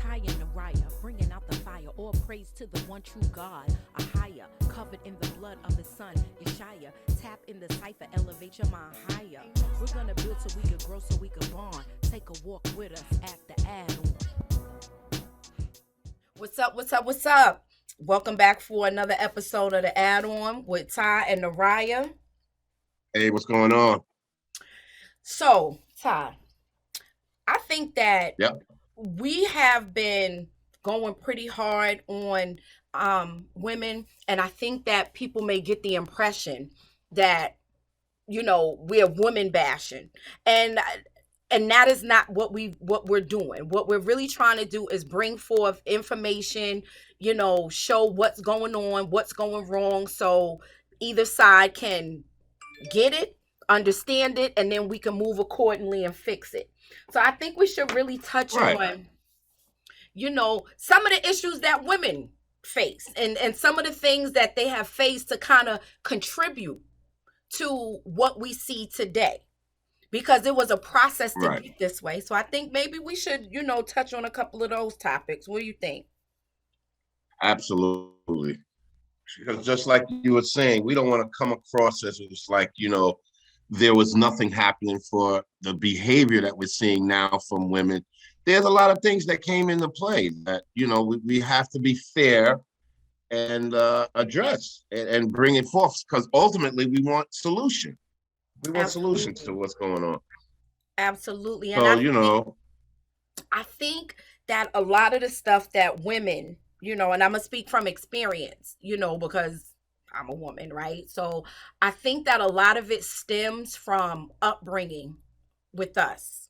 Tah Neriah, bringing out the fire. All praise to the one true God. A higher, covered in the blood of his son, Yeshaya. Tap in the cipher, elevate your mind higher. We're gonna build so we can grow, so we can bond. Take a walk with us at the add-on. What's up? What's up? What's up? Welcome back for another episode of the add-on with Tah and Neriah. Hey, what's going on? So, Tah, I think that Yep. we have been going pretty hard on women, and I think that people may get the impression that we're women bashing, and that is not what we're doing. What we're really trying to do is bring forth information, show what's going on, what's going wrong, so either side can get it, understand it, and then we can move accordingly and fix it. So I think we should really touch Right. on, some of the issues that women face, and some of the things that they have faced to kind of contribute to what we see today. Because it was a process to Right. get this way. So I think maybe we should, touch on a couple of those topics. What do you think? Absolutely. Because just like you were saying, we don't want to come across as it's like, there was nothing happening for the behavior that we're seeing now from women. There's a lot of things that came into play that, we have to be fair and address and bring it forth, because ultimately we want solution. We want solutions to Absolutely. what's going on. Absolutely. And So, I think that a lot of the stuff that women, and I'm gonna speak from experience, because I'm a woman, right? So I think that a lot of it stems from upbringing with us.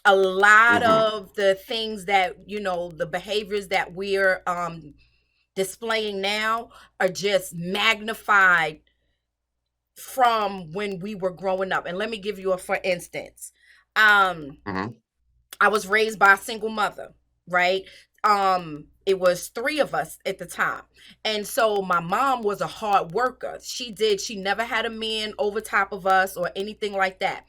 A lot mhm. of the things that, the behaviors that we're displaying now are just magnified from when we were growing up. And let me give you a for instance. Um Mhm. I was raised by a single mother, right? It was three of us at the time. And so my mom was a hard worker. She never had a man over top of us or anything like that.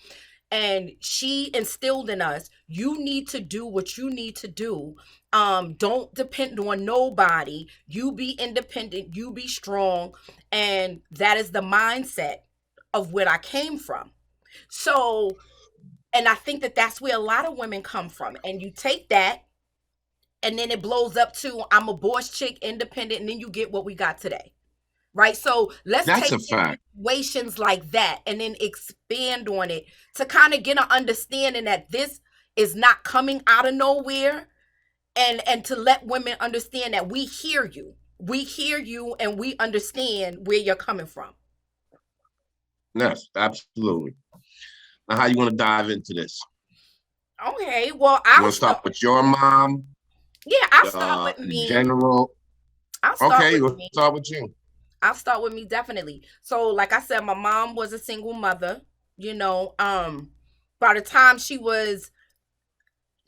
And she instilled in us, you need to do what you need to do. Don't depend on nobody. You be independent, you be strong. And that is the mindset of where I came from. So, and I think that that's where a lot of women come from. And you take that, and then it blows up to I'm a boss chick, independent, and then you get what we got today. Right? So let's That's take a fact. situations like that and then expand on it to kind of get an understanding that this is not coming out of nowhere, and to let women understand that we hear you. We hear you and we understand where you're coming from. Yes, absolutely. Now, how you want to dive into this? Okay, well, You want to start with your mom, yeah, in general? I'll start Okay, with we'll me. start with you. I'll start with me definitely. So, like I said, my mom was a single mother. You know, by the time she was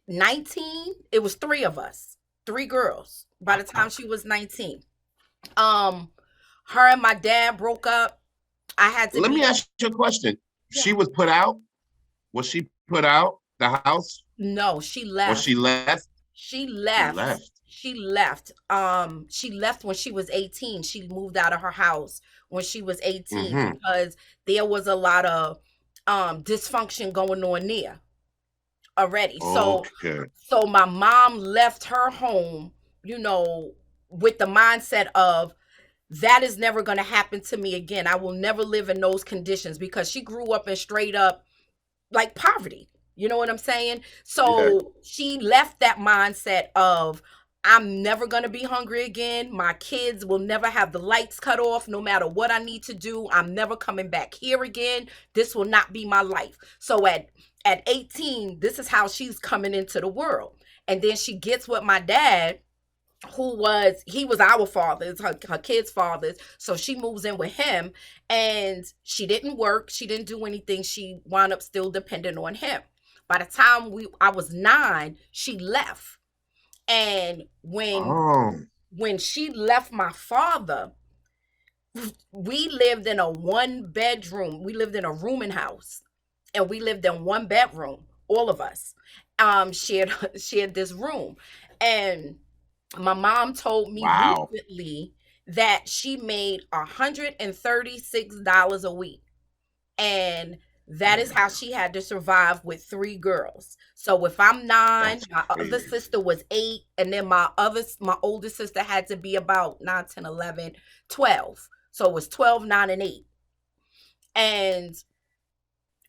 19, it was three of us, three girls. By the time she was 19, um, her and my dad broke up. I had to Let me be, ask you a question. yeah. She was put out? Was she put out the house? No, she Or she left. left? She She left. left. She left. She left when she was 18. She moved out of her house when she was 18 Mm-hmm. because there was a lot of dysfunction going on there already. Okay. So my mom left her home, you know, with the mindset of that is never going to happen to me again. I will never live in those conditions because she grew up in straight up like poverty. You know what I'm saying? Yeah. So she left that mindset of I'm never going to be hungry again. My kids will never have the lights cut off no matter what I need to do. I'm never coming back here again. This will not be my life. So at 18, this is how she's coming into the world. And then she gets with my dad, he was our father, her kids' fathers. So she moves in with him, and she didn't work, she didn't do anything, she wound up still dependent on him. By the time I was 9, she left. And Oh. when she left my father, we lived in a one bedroom, we lived in a rooming house, and we lived in one bedroom, all of us shared shared this room. And my mom told me Wow. recently that she made $136 a week. And that is how she had to survive with three girls. So if I'm nine, That's my other crazy. sister was eight, and then my older sister had to be about 9, 10, 11, 12. So it was 12, 9, and 8. And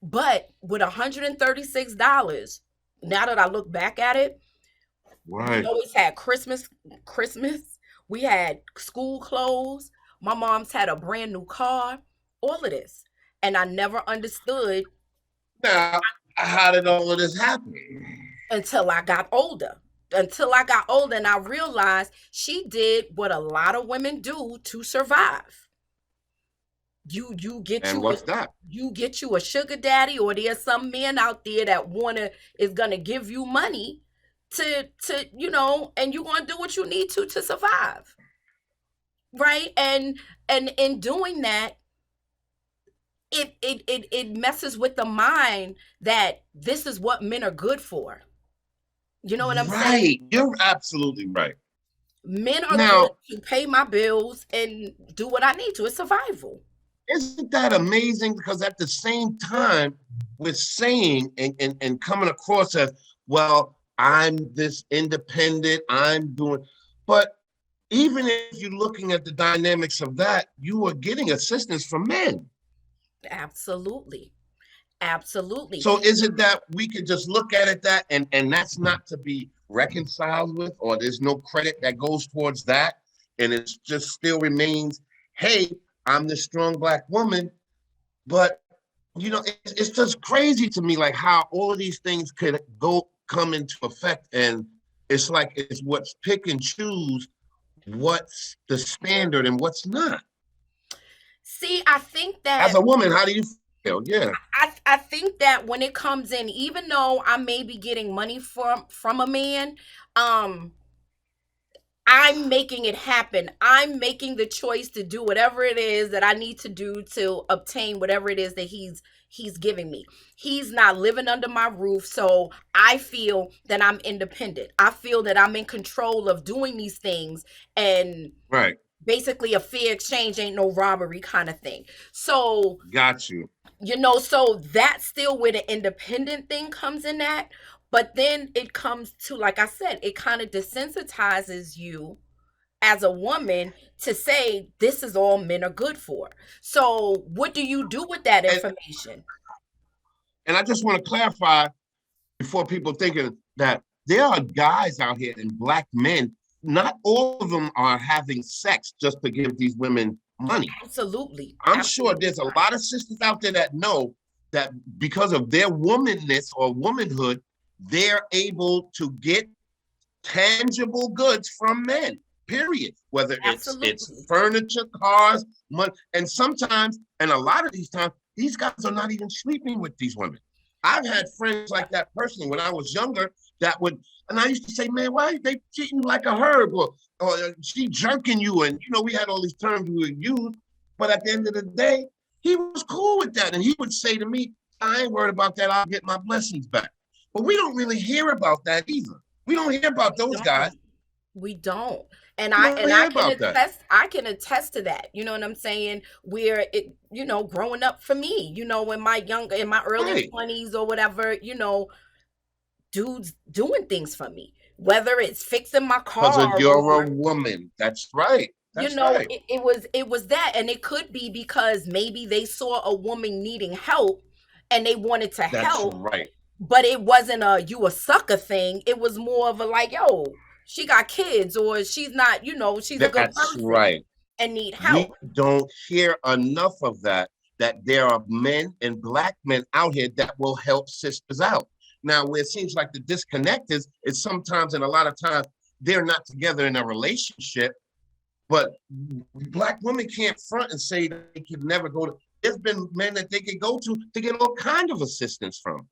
but with $136, now that I look back at it, we Right. always had Christmas. We had school clothes. My mom's had a brand new car. All of this, and I never understood Now, how did all of this happen? until I got older. Until I got older, and I realized she did what a lot of women do to survive. You get And you a what's that? you get you a sugar daddy, or there's some men out there that wanna is gonna give you money and you're gonna do what you need to survive, right? And in doing that, it messes with the mind that this is what men are good for. You know what I'm saying? Right. You're absolutely right. Men are good Now, to pay my bills and do what I need to. It's survival. isn't that amazing? Because at the same time, we're saying and coming across as, well, I'm this independent, I'm doing, but even if you're looking at the dynamics of that, you are getting assistance from men. Absolutely. Absolutely. So is it that we could just look at it that and that's not to be reconciled with, or there's no credit that goes towards that, and it just still remains, hey, I'm this strong black woman, but it's just crazy to me, like how all of these things could come into effect, and it's like it's what's pick and choose what's the standard and what's not. See, I think As that a woman, how do you feel? Yeah, I think that when it comes in, even though I may be getting money from a man, um, I'm making it happen. I'm making the choice to do whatever it is that I need to do to obtain whatever it is that he's giving me. He's not living under my roof, so I feel that I'm independent. I feel that I'm in control of doing these things, and right. basically a fair exchange ain't no robbery kind of thing. So, Got you. so that's still where the independent thing comes in at. But then it comes to, like I said, it kind of desensitizes you as a woman to say this is all men are good for. So what do you do with that And information? and I just want to clarify before people thinking that there are guys out here and black men, not all of them are having sex just to give these women money. Absolutely. I'm sure Absolutely there's a not. lot of sisters out there that know that because of their womanness or womanhood, they're able to get tangible goods from men. Period. Whether it's Absolutely. furniture, cars, money, and sometimes, and a lot of these times, these guys are not even sleeping with these women. I've had friends like that personally when I was younger that would, and I used to say, man, why are they treating you like a herb, or she jerking you, and we had all these terms we would use, but at the end of the day, he was cool with that, and he would say to me, I ain't worried about that. I'll get my blessings back. But we don't really hear about that either. We don't hear about We those guys. don't. We don't. And We I don't and I hear can about that. attest to that. You know what I'm saying? Where it, growing up for me, in my early Right. 20s or whatever, dudes doing things for me. Whether it's fixing my Because car you're a or woman. That's right. That's right. it was that, and it could be because maybe they saw a woman needing help and they wanted to That's help, right. but it wasn't a you a sucker thing. It was more of a like, yo, she got kids, or she's not, she's a good That's person right. and need help. We don't hear enough of that, that there are men and black men out here that will help sisters out. Now, where it seems like the disconnect is sometimes, and a lot of times, they're not together in a relationship, but black women can't front and say they could never go to. There's been men that they could go to get all kinds of assistance from,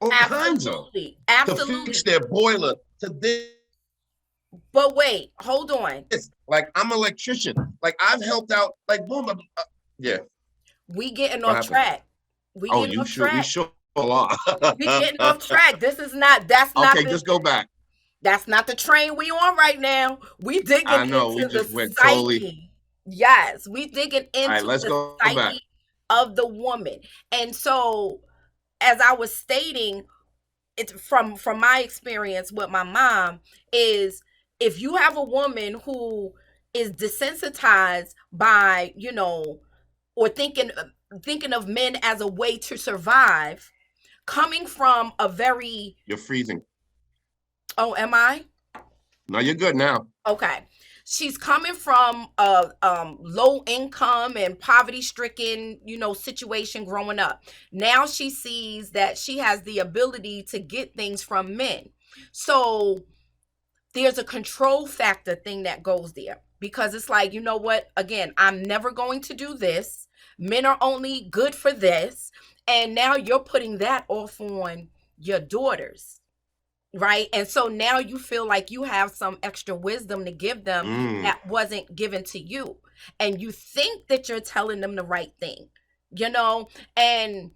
all kinds of, Absolutely. to fix Absolutely. their boiler, to this. But wait, hold on. Like I'm an electrician. Like I've helped out. Like boom. Yeah. We getting What off happened? track. We Oh, getting you off should. We track. sure are. We getting off track. That's not Okay, the just go back. That's not the train we on right now. We digging I know we into the just went totally. psyche. Yes, we digging All right, into let's the go back. psyche of the woman. And so, as I was stating, it's from my experience with my mom is if you have a woman who is desensitized by, or thinking of men as a way to survive, coming from a very, You're freezing. oh, am I? No, you're good now. Okay. She's coming from a low income and poverty stricken, situation growing up. Now she sees that she has the ability to get things from men. So there's a control factor thing that goes there because it's like, you know what? Again, I'm never going to do this. Men are only good for this. And now you're putting that off on your daughters, right? And so now you feel like you have some extra wisdom to give them Mm, that wasn't given to you. And you think that you're telling them the right thing, you know? And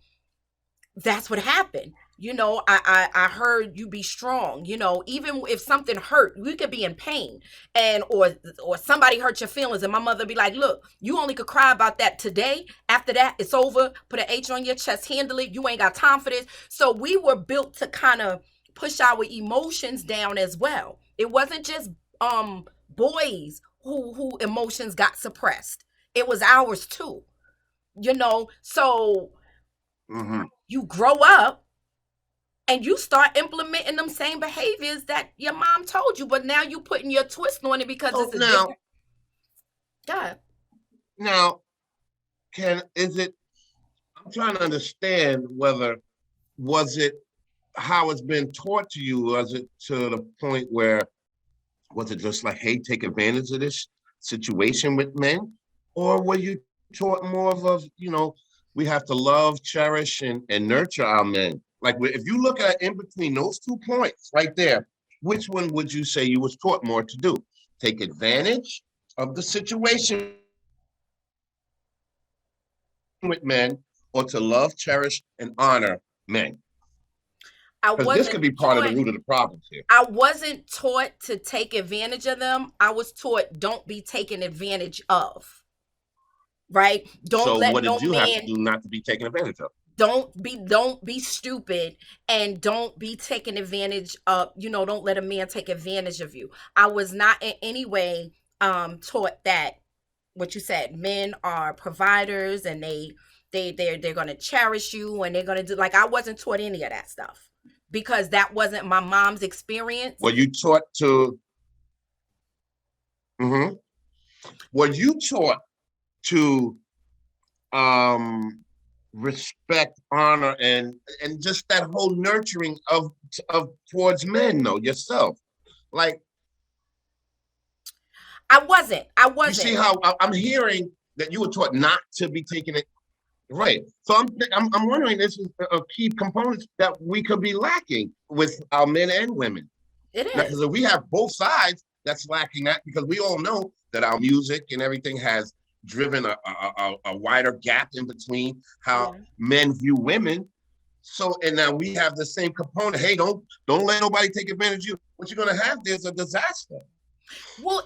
that's what happened. I heard you be strong. Even if something hurt, we could be in pain, and or somebody hurt your feelings, and my mother be like, "Look, you only could cry about that today. After that, it's over. Put an H on your chest, handle it. You ain't got time for this." So we were built to kind of push our emotions down as well. It wasn't just boys who emotions got suppressed. It was ours too. So hmm you grow up and you start implementing them same behaviors that your mom told you, but now you putting your twist on it because So it's a different. Yeah, now, can is it? I'm trying to understand whether was it how it's been taught to you? Was it to the point where was it just like, hey, take advantage of this situation with men, or were you taught more of, we have to love, cherish, and nurture our men? Like, if you look at in between those 2 points right there, which one would you say you was taught more to do? Take advantage of the situation with men, or to love, cherish, and honor men? I Because this wasn't could be part of the taught. root of the problems here. I wasn't taught to take advantage of them. I was taught don't be taken advantage of. Right? Don't So, let what no did you have to man. do not to be taken advantage of? Don't be stupid, and don't be taken advantage of. Don't let a man take advantage of you. I was not in any way taught that what you said, men are providers, and they're going to cherish you, and they're going to do, like, I wasn't taught any of that stuff because that wasn't my mom's experience. Were you taught to? Mhm. Were you taught to um respect, honor, and just that whole nurturing of towards men, though yourself? Like, I wasn't. you see how I'm hearing that you were taught not to be taking it right. So I'm wondering, this is a key component that we could be lacking with our men and women. It Now, is. because if we have both sides, that's lacking that, because we all know that our music and everything has driven a wider gap in between how Yeah. men view women. So, and now we have the same component. Hey, don't let nobody take advantage of you. What you're gonna have there's a disaster. Well,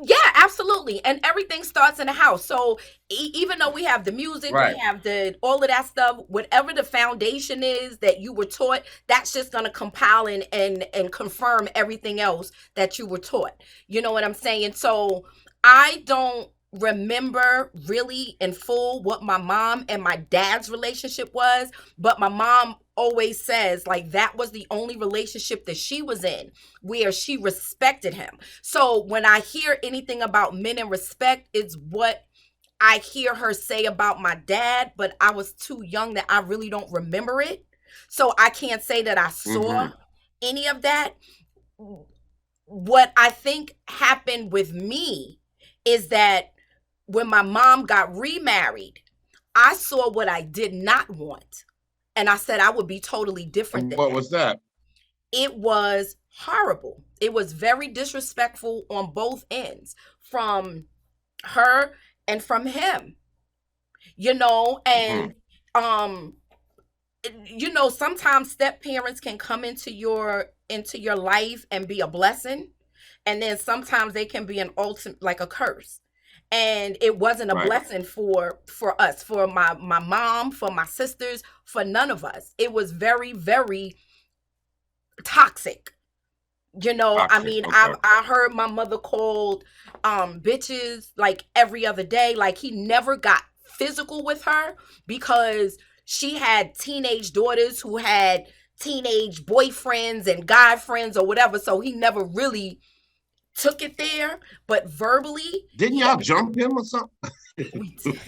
yeah, absolutely. And everything starts in the house. So even though we have the music, we Right. have the all of that stuff, whatever the foundation is that you were taught, that's just going to compile and confirm everything else that you were taught. You know what I'm saying? So I don't remember really in full what my mom and my dad's relationship was, but my mom always says like that was the only relationship that she was in where she respected him. So when I hear anything about men and respect, it's what I hear her say about my dad, but I was too young that I really don't remember it. So I can't say that I saw Mm-hmm. any of that. What I think happened with me is that when my mom got remarried, I saw what I did not want. And I said I would be totally different And than what that. was that? It was horrible. It was very disrespectful on both ends from her and from him. Mm-hmm. And um sometimes step parents can come into your into your life and be a blessing, and then sometimes they can be an ultimate, like a curse. And it wasn't a Right. blessing for us, for my mom, for my sisters, for none of us. It was very, very toxic. I Toxic. mean, Okay. I heard my mother called bitches like every other day. Like, he never got physical with her because she had teenage daughters who had teenage boyfriends and guy friends or whatever, so he never really took it there. But verbally, Didn't yeah, y'all jump him or something? we did.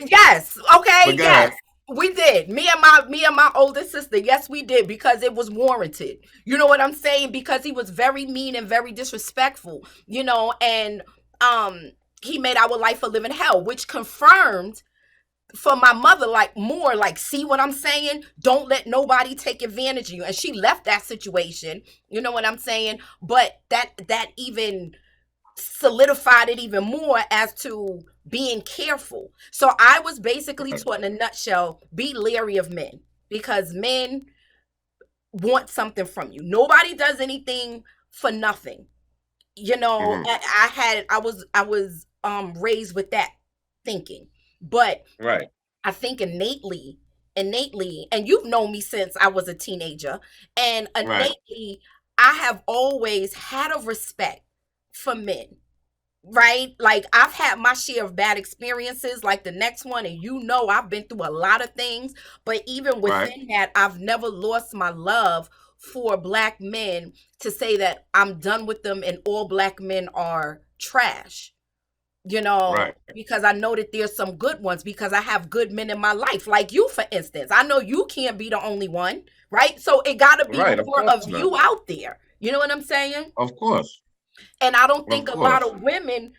Yes. But Okay. go Yes. ahead. We did. Me and my older sister. Yes, we did, because it was warranted. You know what I'm saying? Because he was very mean and very disrespectful. And um, he made our life a living hell, which confirmed for my mother, like, more like, see what I'm saying? Don't let nobody take advantage of you. And she left that situation. You know what I'm saying? But that even solidified it even more as to being careful. So I was basically Right. taught in a nutshell, be leery of men, because men want something from you. Nobody does anything for nothing. Hmm. I was raised with that thinking. But Right. I think innately, and you've known me since I was a teenager, and Right. innately, I have always had a respect for men, right? Like, I've had my share of bad experiences, like the next one, and I've been through a lot of things, but even Right. within that, I've never lost my love for black men to say that I'm done with them and all black men are trash. Right. Because I know that there's some good ones, because I have good men in my life, like you, for instance. I know you can't be the only one, right? So it got to be Right. Of more course of not. you out there. You know what I'm saying? Of course. And I don't Of think a lot course. of women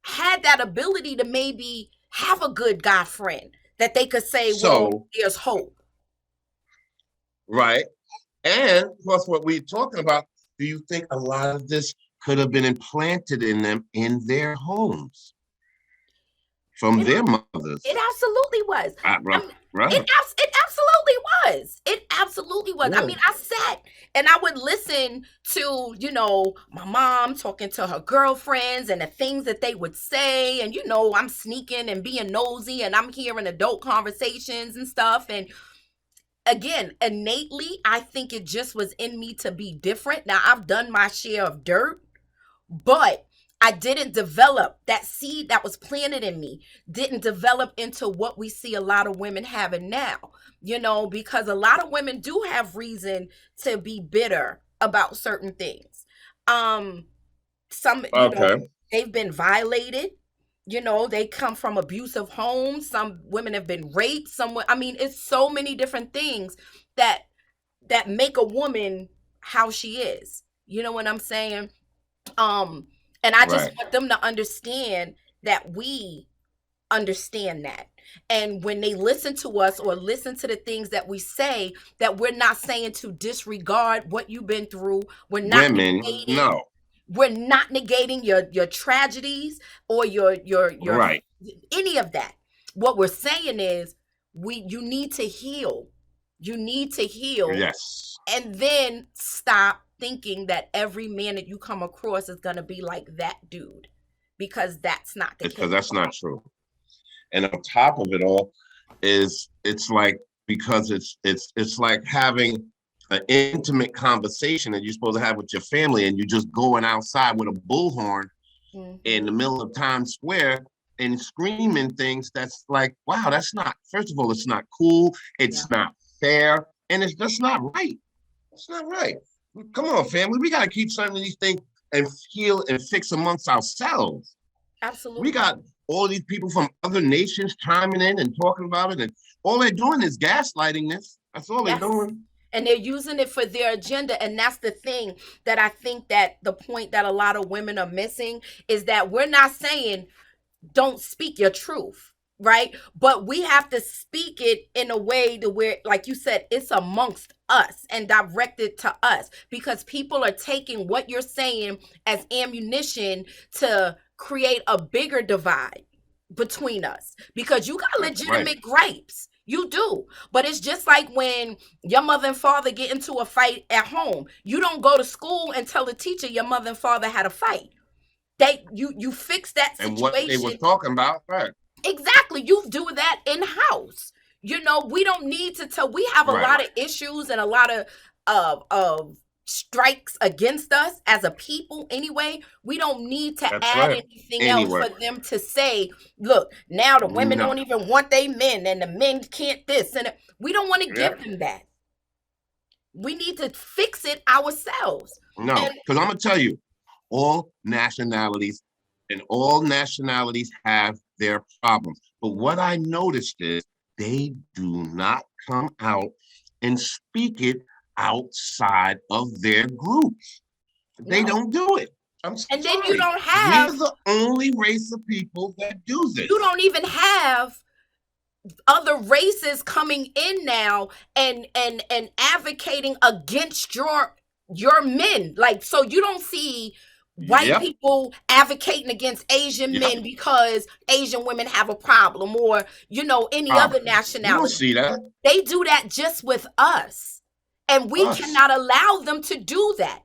had that ability to maybe have a good guy friend that they could say, well, So, there's hope. right. And plus, what we're talking about, do you think a lot of this could have been implanted in them in their homes from It their It mothers? absolutely was. I Right. mean, Right. it absolutely was. It absolutely was. I Yeah. mean, I sat and I would listen to, my mom talking to her girlfriends and the things that they would say. And, I'm sneaking and being nosy and I'm hearing adult conversations and stuff. And again, innately, I think it just was in me to be different. Now, I've done my share of dirt, but I didn't develop that seed that was planted in me, didn't develop into what we see a lot of women having now, because a lot of women do have reason to be bitter about certain things. Um, some, Okay. they've been violated. They come from abusive homes. Some women have been raped. I mean, it's so many different things that make a woman how she is. You know what I'm saying? Um, and I just Right. want them to understand that we understand that. And when they listen to us or listen to the things that we say, that we're not saying to disregard what you've been through. Women, no. We're not negating your tragedies or your Right. any of that. What we're saying is, you need to heal. You need to heal, Yes. and then stop thinking that every man that you come across is going to be like that dude, because that's not the Because case. that's not true. And on top of it all, it's like, because it's like having an intimate conversation that you're supposed to have with your family, and you're just going outside with a bullhorn in the Hmm. middle of Times Square and screaming things. That's like, wow, that's not, first of all, it's not cool, Yeah, it's not fair, and it's just not right. It's not right. Come on, family, we got to keep some of these things and heal and fix amongst ourselves. We absolutely. got all these people from other nations chiming in and talking about it, and all they're doing is gaslighting this. That's all they're Yes. doing. And they're using it for their agenda. And that's the thing, that I think that the point that a lot of women are missing is that we're not saying don't speak your truth, right? But we have to speak it in a way to where, like you said, it's amongst us and directed to us, because people are taking what you're saying as ammunition to create a bigger divide between us, because you got That's right. legitimate gripes. You do. But it's just like when your mother and father get into a fight at home. You don't go to school and tell the teacher your mother and father had a fight. You fix that And what they was situation. talking about, right? Exactly. You do that in house. We don't need to tell. We have a Right. lot of issues and a lot of strikes against us as a people anyway. We don't need to That's add right. anything else Anyway, for them to say, look, now the women no. don't even want they men and the men can't this and we don't want to Yeah. give them that. We need to fix it ourselves. No. And Because I'm gonna tell you, all nationalities and all nationalities have their problems. But what I noticed is they do not come out and speak it outside of their groups. They no. don't do it. I'm And then sorry. We're the only race of people that do you this. don't even have other races coming in now and advocating against your men, like, so you don't see white Yep. people advocating against Asian Yep. men because Asian women have a problem, or any other Problem. You don't nationality. see that. They do that just with us, and we Us. cannot allow them to do that.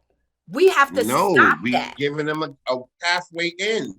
We have to No, stop we that. giving them a pathway in.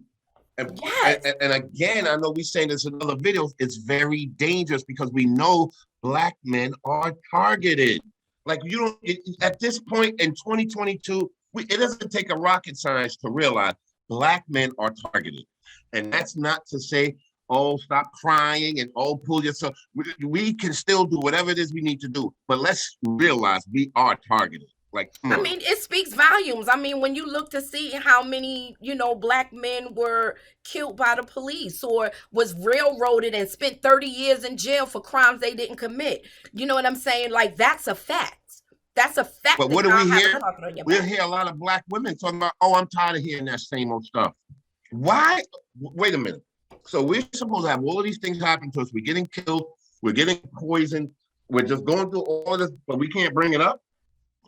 Yes, And again, I know we saying this in other videos, it's very dangerous because we know black men are targeted. Like you don't at this point in 2022, it doesn't take a rocket science to realize black men are targeted. And that's not to say, oh, stop crying and oh, pull yourself. We can still do whatever it is we need to do, but let's realize we are targeted. Like, come I on. mean, it speaks volumes. I mean, when you look to see how many, black men were killed by the police or was railroaded and spent 30 years in jail for crimes they didn't commit. You know what I'm saying? Like, that's a fact. That's a fact But that what do y'all we have a hear? target on your We'll back. hear a lot of black women talking about, oh, I'm tired of hearing that same old stuff. Why? Wait a minute. So we're supposed to have all of these things happen to us. We're getting killed. We're getting poisoned. We're just going through all of this, but we can't bring it up.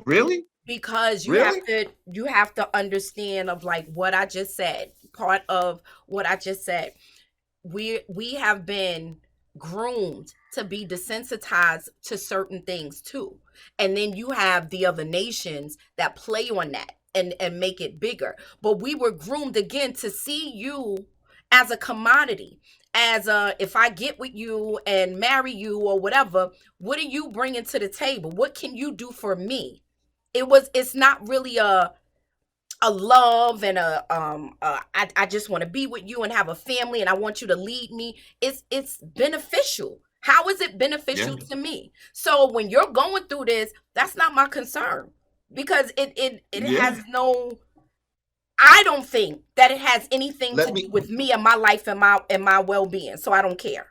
Really? Because Really? you have to understand of like what I just said. Part of what I just said. We have been groomed to be desensitized to certain things too, and then you have the other nations that play on that and make it bigger, but we were groomed again to see you as a commodity, as a, if I get with you and marry you or whatever, what are you bringing to the table? What can you do for me? It's not really a love and I just want to be with you and have a family and I want you to lead me. It's beneficial. How is it Yeah. beneficial to me? So when you're going through this, that's not my concern, because it Yeah. has no, I don't think that it has anything to Let do me with me and my life and my well-being. So I don't care.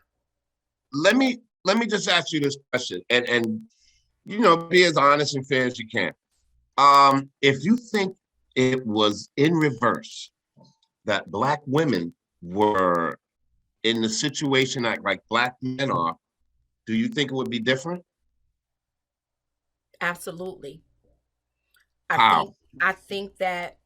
let me just ask you this question and be as honest and fair as you can. If you think it was in reverse that black women were in the situation that like black men are, do you think it would be different? Absolutely. I think How? I think that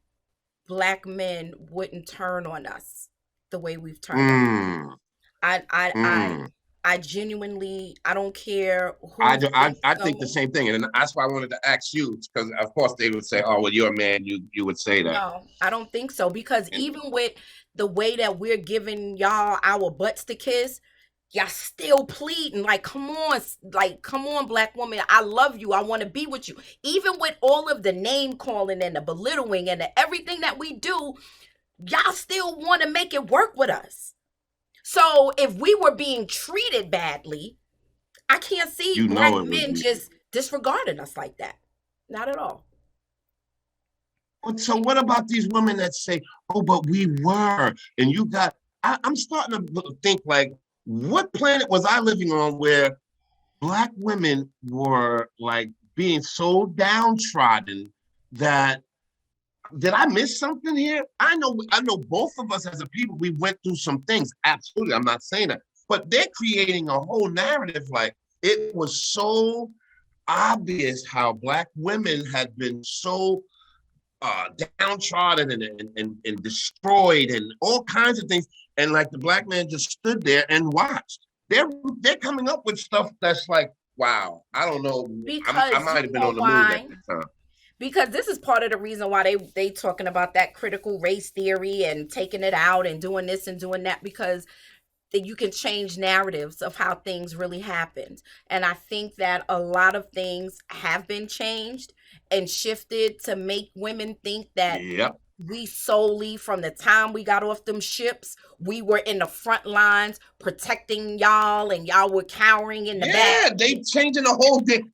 black men wouldn't turn on us the way we've turned on. Mm, I I I mm. I genuinely, I don't care I, who do, says I think the so. same thing, and that's why I wanted to ask you because, of course, they would say, "Oh, well, you're a man. You would say that." No, I don't think so, because And even with the way that we're giving y'all our butts to kiss, y'all still pleading like, come on, black woman, I love you, I want to be with you. Even with all of the name calling and the belittling and the everything that we do, y'all still want to make it work with us. So if we were being treated badly, I can't see you black know it would men be. just disregarding us like that. Not at all. But so what about these women that say, "Oh, but we were," and you got? I'm starting to think like, what planet was I living on where black women were like being so downtrodden that did I miss something here? I know both of us as a people, we went through some things. Absolutely. I'm not saying that. But they're creating a whole narrative like it was so obvious how black women had been so downtrodden and destroyed and all kinds of things. And like the black man just stood there and watched. they're they're coming up with stuff that's like, wow, I don't know. I Because might you have been know on the moon at why? the time. Because this is part of the reason why they talking about that critical race theory and taking it out and doing this and doing that, because that you can change narratives of how things really happened. And I think that a lot of things have been changed and shifted to make women think that Yep. we solely, from the time we got off them ships, we were in the front lines protecting y'all and y'all were cowering in the back. Yeah, they changing the whole thing.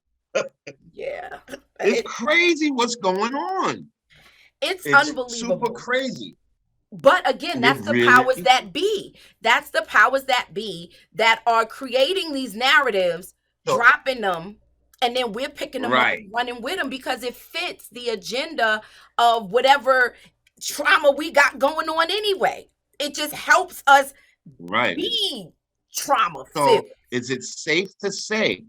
Yeah. It's crazy what's going on. It's It's super unbelievable. crazy. But again, It that's the really powers that be. That's the powers that be that are creating these narratives, so dropping them, and then we're picking them up right, and running with them because it fits the agenda of whatever trauma we got going on anyway. It just helps us right. be trauma filled. So is it safe to say,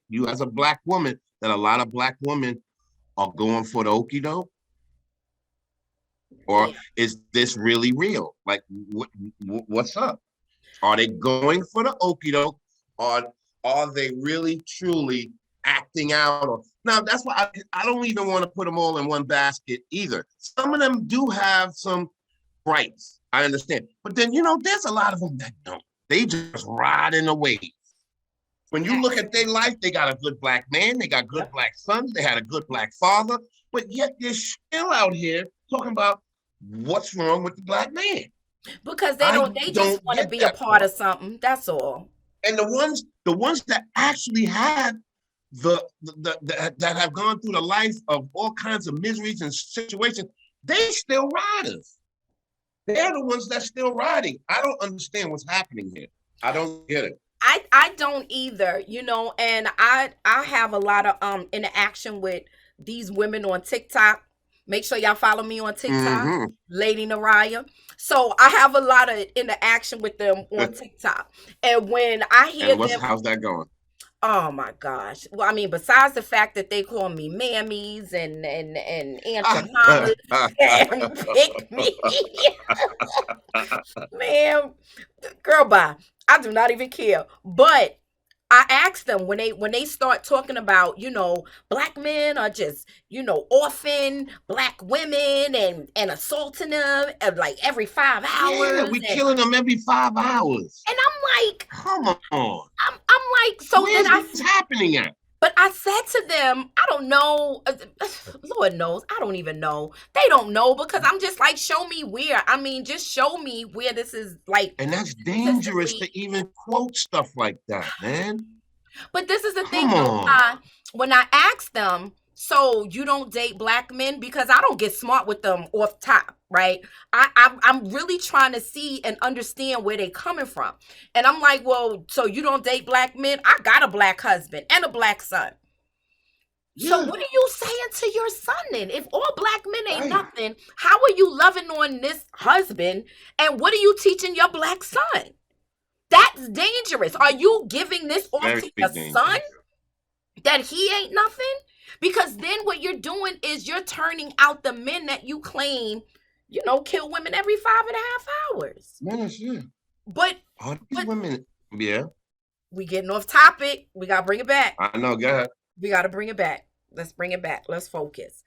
you as a black woman, that a lot of black women are going for the okie doke? Or Yeah. is this really real? Like, what's up? Are they going for the okie doke? Or are they really truly acting out? Or, now, that's why I don't even want to put them all in one basket either. Some of them do have some rights. I understand. But then, there's a lot of them that don't. They just ride in the wave. When you look at their life, they got a good black man, they got good Yep. black sons, they had a good black father, but yet they're still out here talking about what's wrong with the black man. Because I they just don't want to get be a that part part. of something. That's all. And the ones that actually have that have gone through the life of all kinds of miseries and situations, they still riders. They're the ones that's still riding. I don't understand what's happening here. I don't get it. I don't either, and I have a lot of interaction with these women on TikTok. Make sure y'all follow me on TikTok, Mm-hmm. Lady Neriah. So I have a lot of interaction with them on TikTok. And when I hear And what's them, how's that going? oh my gosh. Well, I mean, besides the fact that they call me mammies and Aunt Mamas and pick me, man, girl, bye. I do not even care. But I asked them when they start talking about, black men are just, orphan black women and assaulting them like every 5 hours, Yeah, we killing them every 5 hours. and I'm like, Come on. I'm like, so then Where's I, this happening at? but I said to them, I don't know. Lord knows, I don't even know. They don't know because I'm just like, show me where. I mean, just show me where this is like And that's dangerous consistently. to even quote stuff like that, man. But this is the Come thing though, on. Ty. When I ask them, so you don't date black men, because I don't get smart with them off top, right? I'm really trying to see and understand where they coming from, and I'm like, well, so you don't date black men? I got a black husband and a black son. So Yeah, what are you saying to your son then? If all black men ain't right. nothing, how are you loving on this husband? And what are you teaching your black son? That's dangerous. Are you giving this It's off very to your son dangerous. that he ain't nothing? Because then what you're doing is you're turning out the men that you claim, kill women every 5.5 hours. Menace, yeah. But All these but women, yeah, we getting off topic. We gotta bring it back. I know, God. We gotta bring it back. Let's bring it back. Let's focus.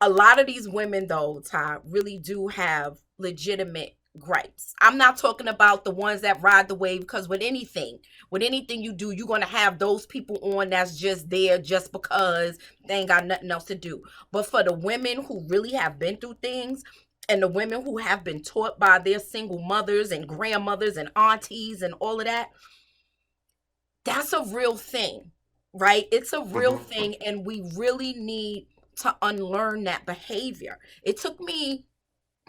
A lot of these women though, Ty, really do have legitimate gripes. I'm not talking about the ones that ride the wave, because with anything you do, you're gonna have those people on that's just there just because they ain't got nothing else to do. But for the women who really have been through things, and the women who have been taught by their single mothers and grandmothers and aunties and all of that, that's a real thing, right? It's a real Mm-hmm. thing, and we really need to unlearn that behavior. It took me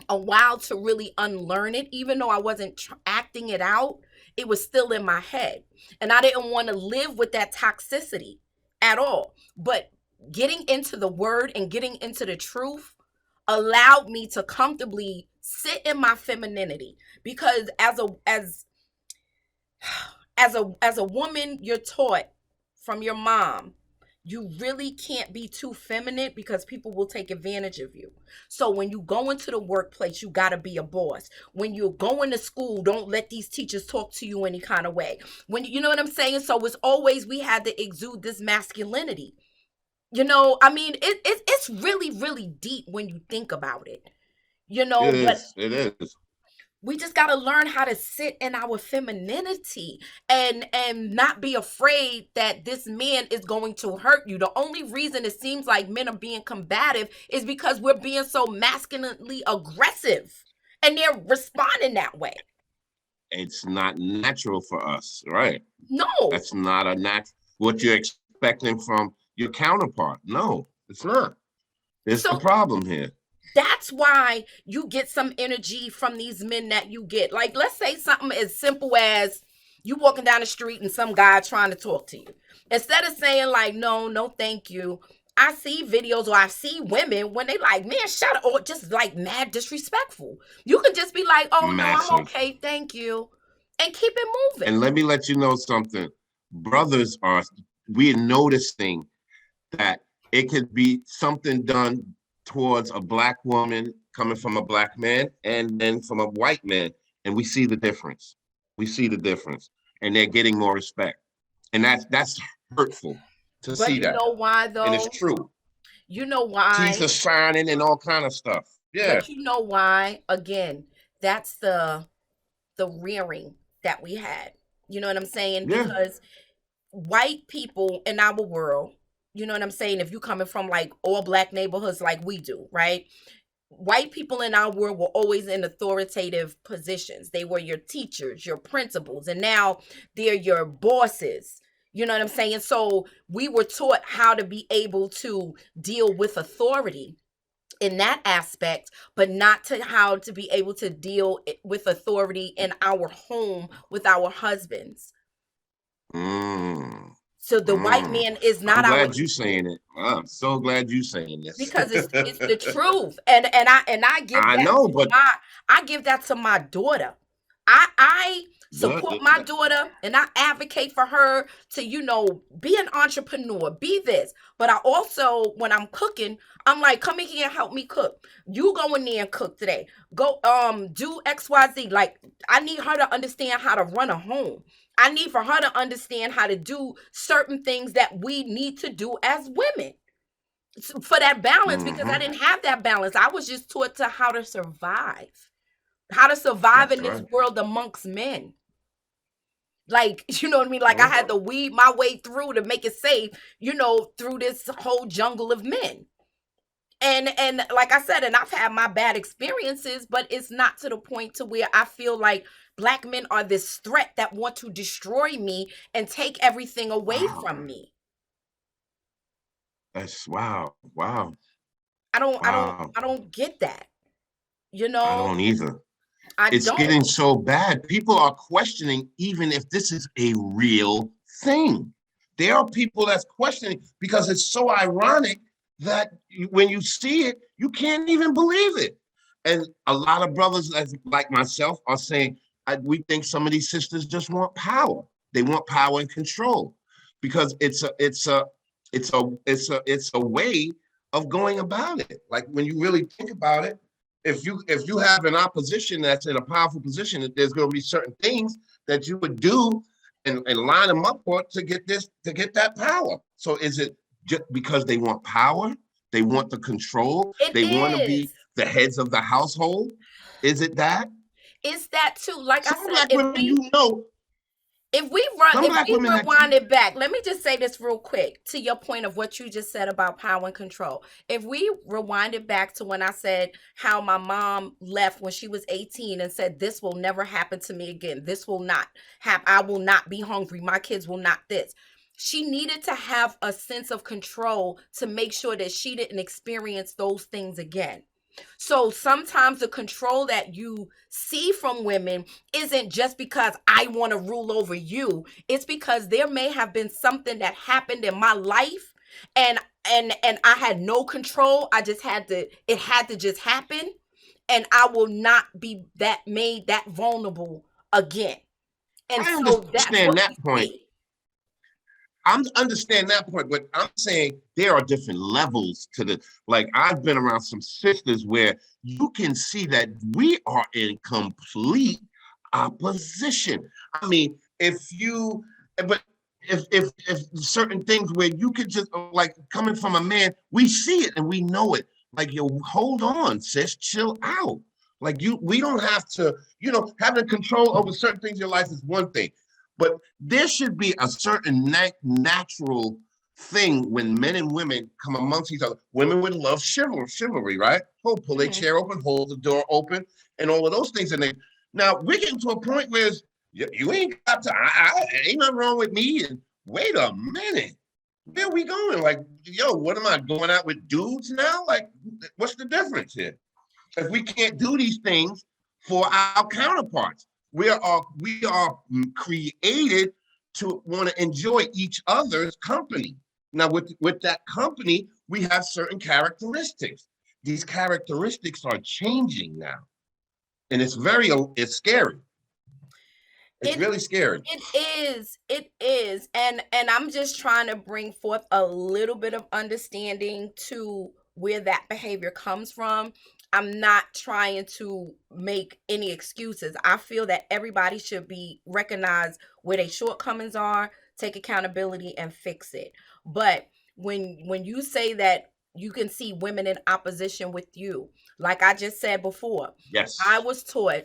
a while to really unlearn it, even though I wasn't acting it out. It was still in my head, and I didn't want to live with that toxicity at all. But getting into the word and getting into the truth allowed me to comfortably sit in my femininity, because as a woman, you're taught from your mom, You really can't be too feminine because people will take advantage of you. So when you go into the workplace, you got to be a boss. When you're going to school, don't let these teachers talk to you any kind of way. When you know what I'm saying? So it's always we had to exude this masculinity. I mean, it's really, really deep when you think about it. It But is. It is. we just got to learn how to sit in our femininity and not be afraid that this man is going to hurt you. The only reason it seems like men are being combative is because we're being so masculinely aggressive and they're responding that way. It's not natural for us, right? No. That's not a natural. What you're expecting from your counterpart. No, it's not. There's a So problem here. that's why you get some energy from these men that you get. Like, let's say something as simple as you walking down the street and some guy trying to talk to you. Instead of saying like, no, no, thank you. I see videos or I see women when they like, man, shut up, or just like mad disrespectful. You can just be like, oh no, I'm Massive. okay, thank you, and keep it moving. And let me let you know something. Brothers are, we're noticing that it could be something done towards a black woman coming from a black man and then from a white man. And we see the difference. We see the difference. And they're getting more respect. And that's hurtful to But see you that. know why And it's though? true. You know Teeth why? are shining and all kind of stuff. Yeah. But you know why? Again, that's the rearing that we had. You know what I'm saying? Yeah. Because white people in our world, you know what I'm saying? If you coming from like all black neighborhoods like we do, right? White people in our world were always in authoritative positions. They were your teachers, your principals, and now they're your bosses. You know what I'm saying? So we were taught how to be able to deal with authority in that aspect, but not to how to be able to deal with authority in our home with our husbands. Mm, So the white mm. man is I'm not our, glad you saying it. I'm so glad you saying this. because it's the truth, and I give I that know, to but my I give that to my daughter. I support good. my daughter and I advocate for her to be an entrepreneur, be this. But I also, when I'm cooking, I'm like, come in here and help me cook. You go in there and cook today. Go do XYZ. Like, I need her to understand how to run a home. I need for her to understand how to do certain things that we need to do as women for that balance, because I Hmm. didn't have that balance. I was just taught to how to survive That's in this right. world amongst men. Like, you know what I mean? Like, I Mhm. had to weed my way through to make it safe, through this whole jungle of men. And like I said, and I've had my bad experiences, but it's not to the point to where I feel like black men are this threat that want to destroy me and take everything away Wow. from me. That's wow. Wow. I don't I don't Wow. I don't get that. You I know, don't either. I It's don't. getting so bad. People are questioning even if this is a real thing. There are people that's questioning because it's so ironic that when you see it, you can't even believe it. And a lot of brothers, like myself, are saying, we think some of these sisters just want power. They want power and control because it's a way of going about it. Like when you really think about it, if you have an opposition that's in a powerful position, that there's going to be certain things that you would do and line them up for to get that power. So is it just because they want power? They want the control. It They want to be is. the heads of the household. Is it that? It's that too. Like I Some said, black women, some if black we women that rewind it back, let me just say this real quick to your point of what you just said about power and control. If we rewind it back to when I said how my mom left when she was 18 and said, this will never happen to me again. This will not happen. I will not be hungry. My kids will not this. She needed to have a sense of control to make sure that she didn't experience those things again. So sometimes the control that you see from women isn't just because I want to rule over you. It's because there may have been something that happened in my life and and I had no control. I just had to it had to just happen, and I will not be that vulnerable again. And I so that's understand what that we point. see. I'm understand that point, but I'm saying there are different levels to the, like I've been around some sisters where you can see that we are in complete opposition. I mean, if you but if certain things where you could just like coming from a man, we see it and we know it. Like, yo, hold on, sis, chill out. Like we don't have to, having control over certain things in your life is one thing, but there should be a certain natural thing when men and women come amongst each other. Women would love chivalry, right? Oh, pull a Mhm. chair open, hold the door open, and all of those things. And now we're getting to a point where you ain't got to. Ain't nothing wrong with me. And wait a minute, where are we going? Like, yo, what am I going out with dudes now? Like, what's the difference here? If we can't do these things for our counterparts, we are created to want to enjoy each other's company. Now, with that company, we have certain characteristics. These characteristics are changing now, and it's scary. It's It really scary. it is, and I'm just trying to bring forth a little bit of understanding to where that behavior comes from. I'm not trying to make any excuses. I feel that everybody should be recognized where their shortcomings are, take accountability and fix it. But when you say that you can see women in opposition with you, like I just said before, I Yes, was taught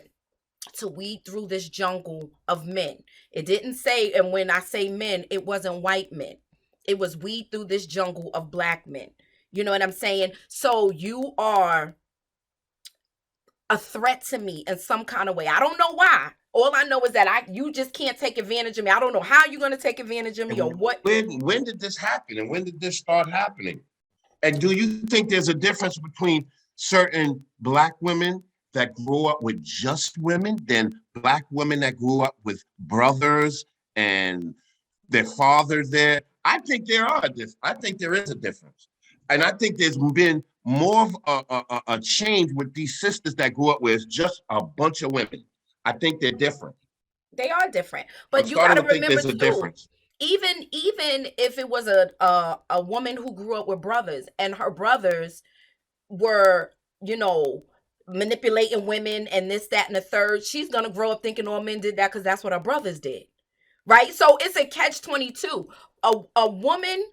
to weed through this jungle of men. It didn't say, and when I say men, it wasn't white men. It was weed through this jungle of black men. You know what I'm saying? So you are a threat to me in some kind of way. I don't know why. All I know is that you just can't take advantage of me. I don't know how you're gonna take advantage of me or and what. when did this happen, and when did this start happening? And do you think there's a difference between certain black women that grew up with just women than black women that grew up with brothers and their fathers there? I think I think there is a difference. And I think there's been more of a change with these sisters that grew up with just a bunch of women. I think they're different. They are different. I'm But you got starting to to think remember there's a too, difference. even if it was a woman who grew up with brothers and her brothers were, you know, manipulating women and this, that, and the third, she's gonna grow up thinking all men did that because that's what her brothers did. Right? So it's a catch 22. A woman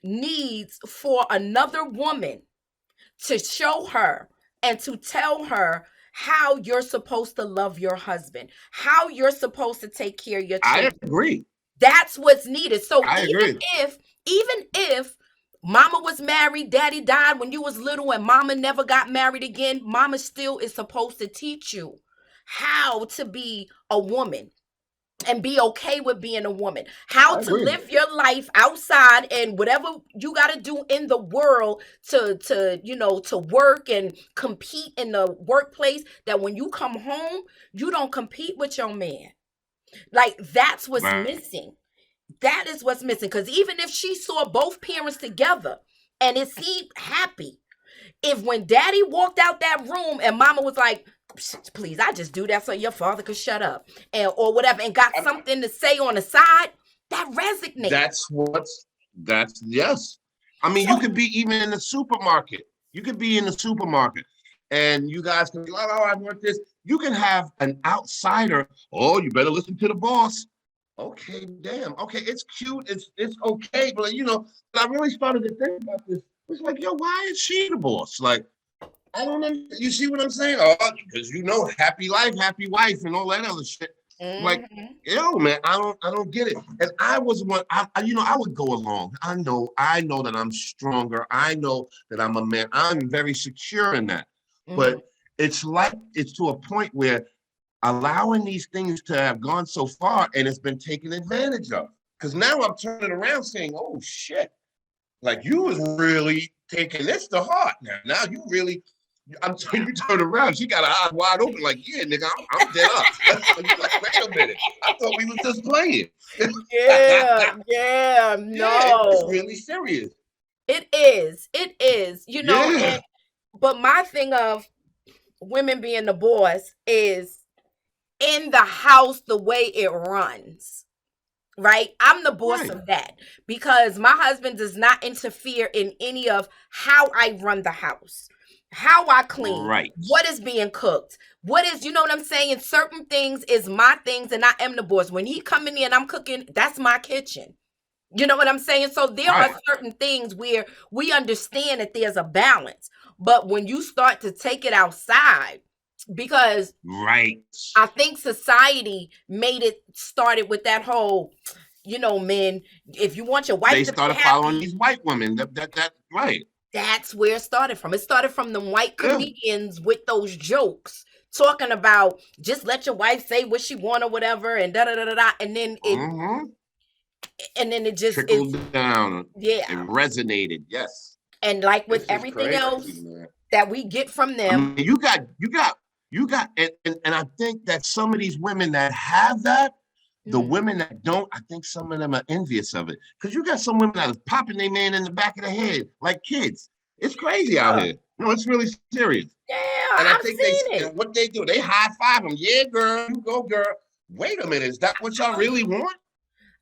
needs for another woman to show her and to tell her how you're supposed to love your husband, how you're supposed to take care of your I children. agree. That's what's needed. So I agree. even if mama was married, daddy died when you was little and mama never got married again, mama still is supposed to teach you how to be a woman and be okay with being a woman, how I to agree. live your life outside and whatever you got to do in the world to work and compete in the workplace, that when you come home you don't compete with your man. Like, that's what's Right. missing. That is what's missing. Because even if she saw both parents together and it seemed happy, if when daddy walked out that room and mama was like, please, I just do that so your father could shut up, and or whatever, and got I, something to say on the side, that resonates. That's what's that's yes. I mean, you So could be even in the supermarket. You could be in the supermarket and you guys can be like, oh, I want this. You can have an outsider. Oh, you better listen to the boss. Okay, damn. Okay, it's cute. It's okay. But I really started to think about this. It's like, yo, why is she the boss? Like, I don't know. You see what I'm saying? Oh, because happy life, happy wife, and all that other shit. Like, mhm, yo, man, I don't get it. And I was one. I would go along. I know that I'm stronger. I know that I'm a man. I'm very secure in that. mhm. But it's to a point where allowing these things to have gone so far, and it's been taken advantage of. Because now I'm turning around saying, oh shit, like you was really taking this to heart. Now you really, you turn around, she got her eyes wide open, like, yeah, nigga, I'm dead up. Like, wait a minute, I thought we was just playing. Yeah, yeah, Yeah, it's no, really serious. it is, Yeah, and but my thing of women being the boss is in the house, the way it runs. right? I'm the boss Right. of that because my husband does not interfere in any of how I run the house, how I clean, Right. what is being cooked, what is, you know what I'm saying? Certain things is my things and I am the boss. When he come in here and I'm cooking, that's my kitchen. You know what I'm saying? So there are Right. certain things where we understand that there's a balance. But when you start to take it outside, because Right. I think society made it started with that whole, men, if you want your wife They to be started following happy, these white women. That right. that's where it started from. It started from the white Yeah. comedians with those jokes talking about just let your wife say what she want or whatever and da da da da da. Mm-hmm. And then it just is, Trickled down. It yeah. resonated. Yes. And like with This is everything crazy, else man. that we get from I them, mean, and I think that some of these women that have that, the mhm, women that don't, I think some of them are envious of it. Because you got some women that are popping their man in the back of the head like kids. It's crazy out yeah, here. No, it's really serious. yeah, And I I've think they, seen and it. what they do, they high five them. Yeah, girl, you go, girl. Wait a minute, is that what y'all really want?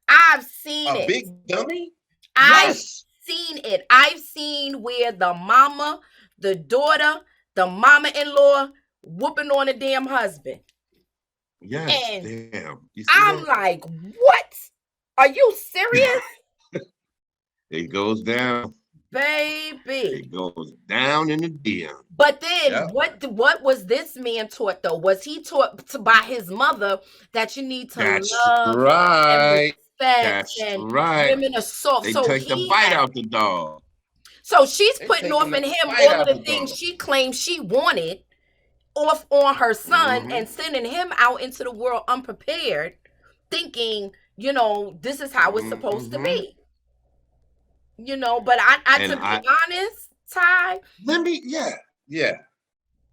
I've seen A it. big dummy? I've Yes, seen it. I've seen where the mama, the daughter, the mama-in-law whooping on the damn husband. yes, And damn. You see I'm that? like, what? Are you serious? It goes down. Baby. It goes down in the DM. But then Yep. what was this man taught though? Was he taught by his mother that you need to That's love and right. respect That's and right. women are soft? They take the bite out the dog. So she's They putting taking off the in him bite all of out the the things dog. she claimed she wanted off on her son Mm-hmm. and sending him out into the world unprepared, thinking, this is how it's supposed to Mm-hmm. be. But I And to be I honest, Ty, let me, yeah, yeah.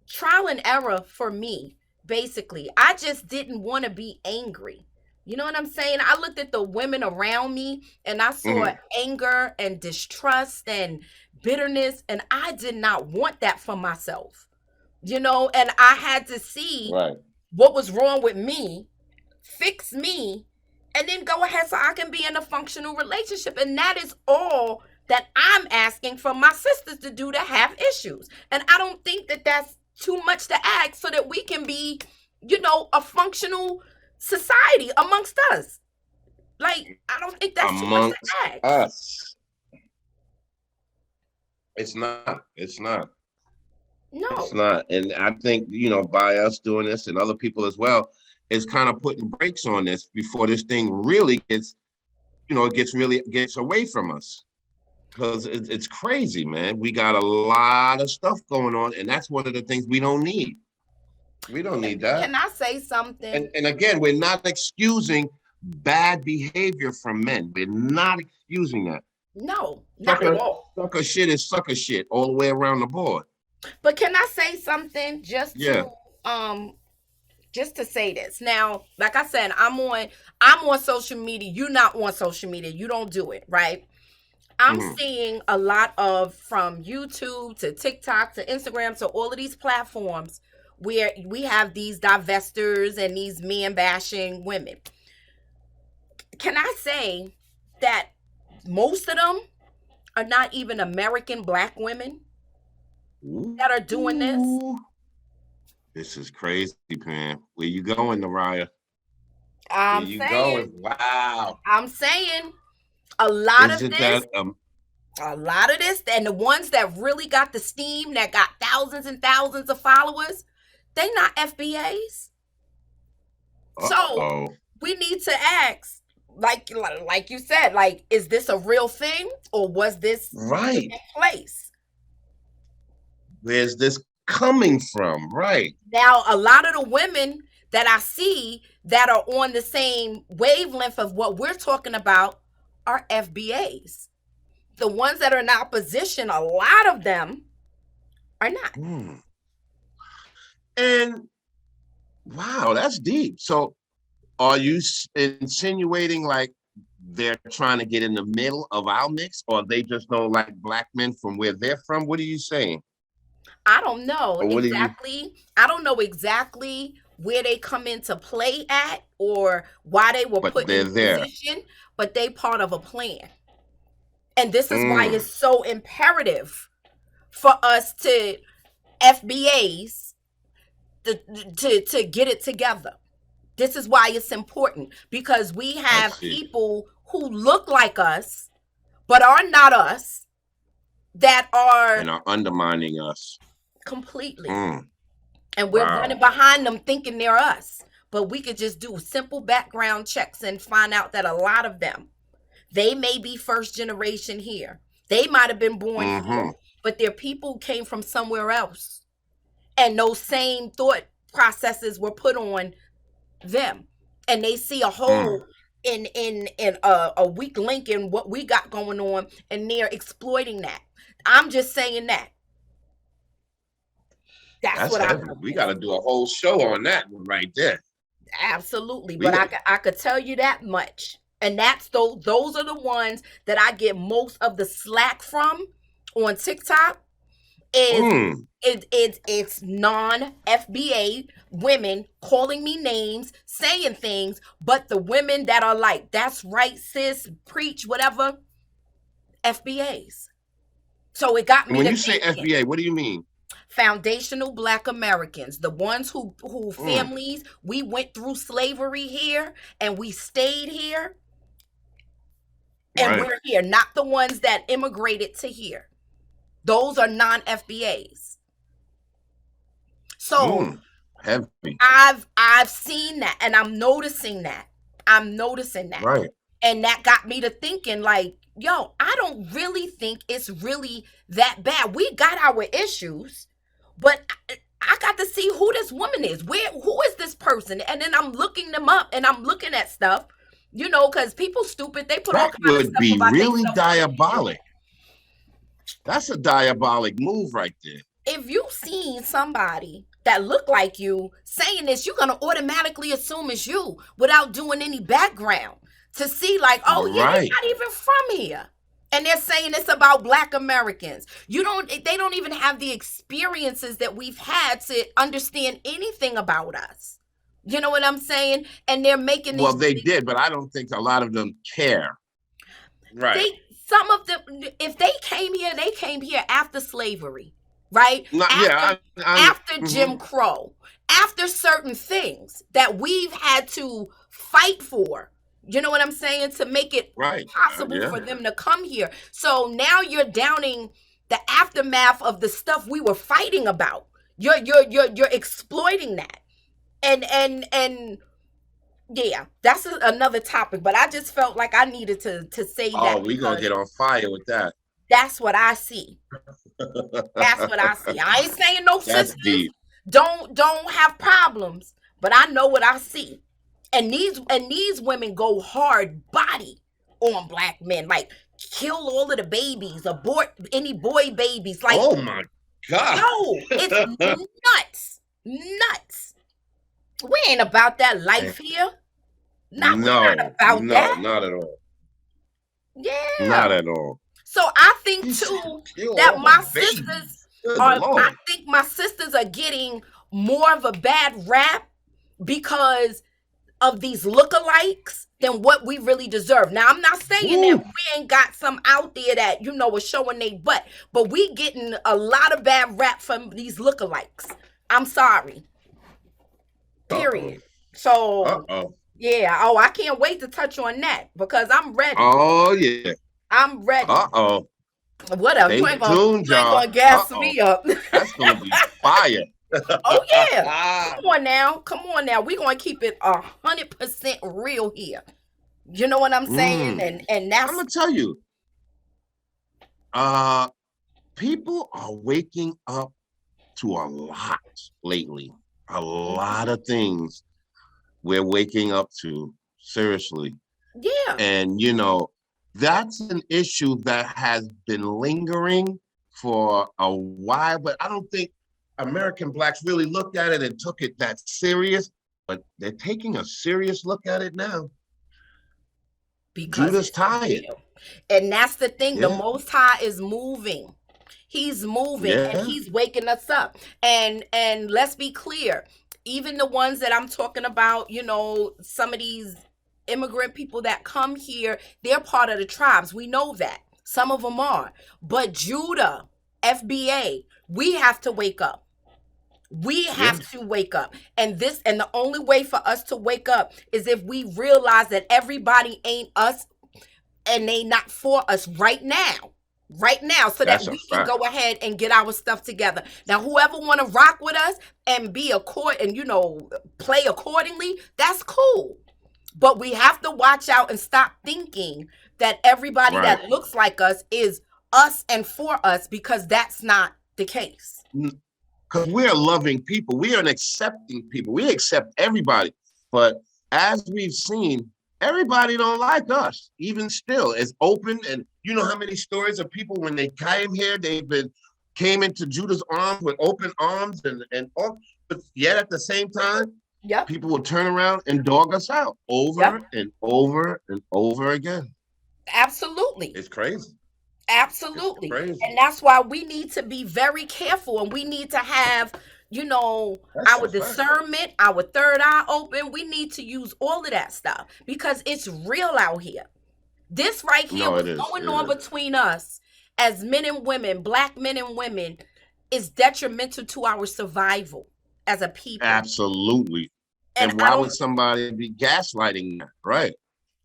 trial and error for me, basically. I just didn't want to be angry. You know what I'm saying? I looked at the women around me and I saw Mm-hmm. anger and distrust and bitterness, and I did not want that for myself. And I had to see Right. what was wrong with me, fix me, and then go ahead so I can be in a functional relationship. And that is all that I'm asking for my sisters to do to have issues. And I don't think that that's too much to ask so that we can be, a functional society amongst us. Like, I don't think that's too much to Amongst ask. us. It's not. It's not. It's No, not. And I think, by us doing this and other people as well, is kind of putting brakes on this before this thing really gets, it gets away from us. Because it's crazy, man. We got a lot of stuff going on, and that's one of the things we don't need. We don't need that. can I say And something? and again, we're not excusing bad behavior from men. We're not excusing that. No, not at Sucker, all. sucker shit is sucker shit all the way around the board. But can I say something Yeah. um just to say this. Now, like I said, I'm on social media. You're not on social media. You don't do it, right? I'm Hmm. seeing a lot of from YouTube to TikTok to Instagram to all of these platforms where we have these divestors and these man bashing women. Can I say that most of them are not even American black women that are doing this? Ooh, this is crazy, man. Where you going, Neriah? Where I'm you saying, going? Wow. I'm saying a lot Is of it this, that a lot of this, and the ones that really got the steam, that got thousands and thousands of followers, they not FBAs. So uh-oh. we need to ask, like you said, like, is this a real thing or was this put Right. in place? Where's this coming from? Right. Now, a lot of the women that I see that are on the same wavelength of what we're talking about are FBAs. The ones that are in opposition, a lot of them are not. Hmm. And wow, that's deep. So are you insinuating like they're trying to get in the middle of our mix, or they just don't like black men from where they're from? What are you saying? I don't know Or what are you? exactly. I don't know exactly where they come into play at or why they were But put they're in there. position, but they part of a plan. And this is why Mm. it's so imperative for us to FBAs to get it together. This is why it's important, because we I have see. people who look like us but are not us, that are And are undermining us. completely, Mm. and we're Wow. running behind them thinking they're us. But we could just do simple background checks and find out that a lot of them, they may be first generation here. They might have been born Mm-hmm. here, but their people came from somewhere else. And those same thought processes were put on them. And they see a Mm. hole in a weak link in what we got going on, and they're exploiting that. I'm just saying that. That's That's what I'm heavy. We got to noticing. do a whole show on that one right there. Absolutely. We But got. I could tell you that much. And that's those are the ones that I get most of the slack from on TikTok. Is Mm. it's non FBA women calling me names, saying things, but the women that are like, that's right, sis, preach, whatever, FBAs. So it got And me when to you say thinking. FBA, what do you mean? Foundational Black Americans, the ones who Mm. families, we went through slavery here and we stayed here and Right. we're here, not the ones that immigrated to here. Those are non FBAs. So Mm. Heavy. I've seen that, and I'm noticing that. I'm noticing that. Right. And that got me to thinking like, yo, I don't really think it's really that bad. We got our issues, but I got to see who this woman is. Who is this person? And then I'm looking them up and I'm looking at stuff, cuz people stupid, they put all That kind of would stuff be about really themselves on the internet. diabolic. That's a diabolic move right there. If you've seen somebody that look like you saying this, you're gonna automatically assume it's you without doing any background to see like, oh yeah, they're Right. not even from here. And they're saying it's about Black Americans. They don't even have the experiences that we've had to understand anything about us. You know what I'm saying? And they're making Well, these, they did, but I don't think a lot of them care. Right. they some of them, if they came here after slavery, right? Not. After Yeah. I'm. after Mm-hmm. Jim Crow, after certain things that we've had to fight for. You know what I'm saying? To make it Right. possible Yeah. for them to come here. So now you're downing the aftermath of the stuff we were fighting about. You're exploiting that. And yeah, that's another topic, but I just felt like I needed to say Oh, that we gonna because get on fire with that. that's what I see. That's what I see. I ain't saying no That's sisters deep. don't have problems, but I know what I see. And these women go hard body on Black men, like kill all of the babies, abort any boy babies. Like, Oh my God. yo, it's nuts. Nuts. We ain't about that life here. We're not No, about no, that. not at all. Yeah. Not at all. So I think He said, too kill that all my the sisters babies. Good are I Lord. think my sisters are getting more of a bad rap because of these lookalikes than what we really deserve. Now I'm not saying that Woo. we ain't got some out there that are showing they butt, but we getting a lot of bad rap from these lookalikes. I'm sorry. Uh-oh. Period. So Uh-oh. yeah, oh, I can't wait to touch on that because I'm ready. Oh, yeah. I'm ready. Uh-oh. Whatever. Stay tuned, You ain't y'all. gonna gas Uh-oh. me up. That's going to be fire. Oh yeah. Come on now. Come on now. We're gonna keep it 100% real here. You know what I'm saying? Mm. And I'm that's going to tell you, uh, people are waking up to a lot lately. A lot of things we're waking up to, seriously. yeah. And, that's an issue that has been lingering for a while, but I don't think American Blacks really looked at it and took it that serious, but they're taking a serious look at it now. Because Judah's it's tired. real. And that's the thing. The Yeah. Most High is moving. He's moving and Yeah. he's waking us up. And let's be clear. even the ones that I'm talking about, some of these immigrant people that come here, they're part of the tribes. We know that. Some of them are. But Judah, FBA, we have to wake up. We have Yeah, to wake up. And the only way for us to wake up is if we realize that everybody ain't us and they not for us right now. Right now, so that that's a we can go fact. ahead and get our stuff together. Now, whoever want to rock with us and be and play accordingly, that's cool. But we have to watch out and stop thinking that everybody Right. that looks like us is us and for us, because that's not the case. Because we're loving people. We are an accepting people. We accept everybody. But as we've seen, everybody don't like us. Even still, it's open. And you know how many stories of people when they came here, came into Judah's arms with open arms and all. But yet at the same time, Yep. people will turn around and dog us out Yep. over and over and over again. Absolutely. It's crazy. It's Absolutely. crazy. And that's why we need to be very careful, and we need to have, That's our a fact. discernment, our third eye open. We need to use all of that stuff because it's real out here. This right here, No, it what's is. going It on is. between us as men and women, black men and women, is detrimental to our survival as a people. Absolutely. And And I why don't, would somebody be gaslighting that? Right.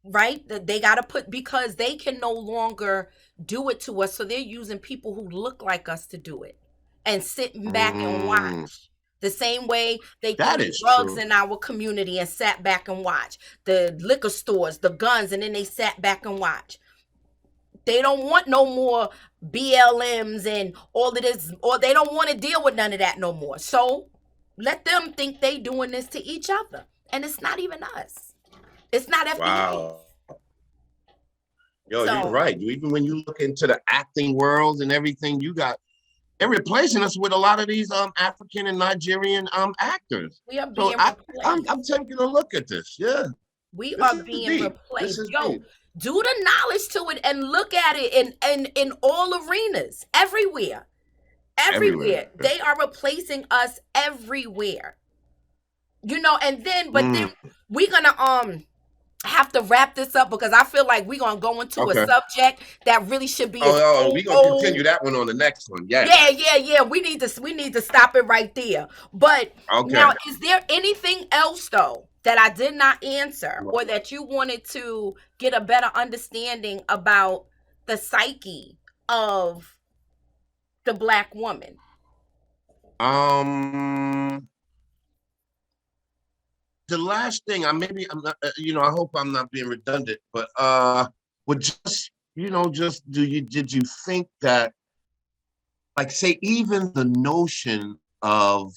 right? They got to put, because they can no longer do it to us. So they're using people who look like us to do it and sitting back and Mm, watch. The same way they threw that the is drugs true. in our community and sat back and watched. The liquor stores, the guns, and then they sat back and watched. They don't want no more BLMs and all of this, or they don't want to deal with none of that no more. So let them think they doing this to each other. And it's not even us. It's not FBA. Wow. Yo, you're So right. Even when you look into the acting world and everything, they're replacing us with a lot of these African and Nigerian actors. we are So being I'm replaced. taking a look at this. Yeah, We this are is being deep. This replaced. is Yo, deep. do the knowledge to it and look at it in all arenas, everywhere. Everywhere. Everywhere. They are replacing us everywhere. But then Mm, we're gonna have to wrap this up because I feel like we're gonna go into a okay. subject that really should be its We're gonna own. continue that one on the next one. Yeah, Yes. yeah, yeah. We need to stop it right there. But Okay. now, is there anything else though that I did not answer, or that you wanted to get a better understanding about the psyche of the black woman? Um, the last thing, I'm not, I hope I'm not being redundant, but would just, just did you think that, like, say, even the notion of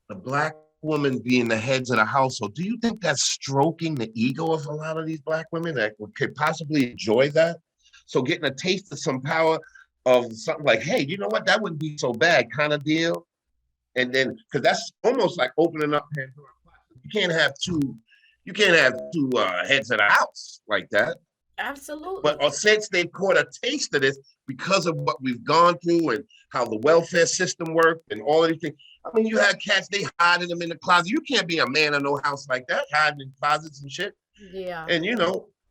the black woman being the heads of the household, do you think that's stroking the ego of a lot of these black women that could possibly enjoy that? So getting a taste of some power of something like, hey, you know what, that wouldn't be so bad kind of deal. And then, because that's almost like opening up Pandora's box. You can't have two heads of the house like that. But Absolutely. since they've caught a taste of this because of what we've gone through and how the welfare system worked and all of these things, I mean, you had cats, they hiding them in the closet. You can't be a man in no house like that, hiding in closets and shit. Yeah. And,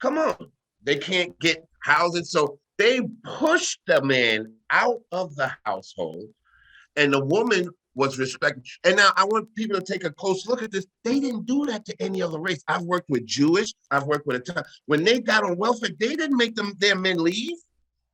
come on. They can't get houses. So they pushed the man out of the household, and the woman was respected. And now I want people to take a close look at this. They didn't do that to any other race. I've worked with Jewish. I've worked with Italian. When they got on welfare, they didn't make their men leave.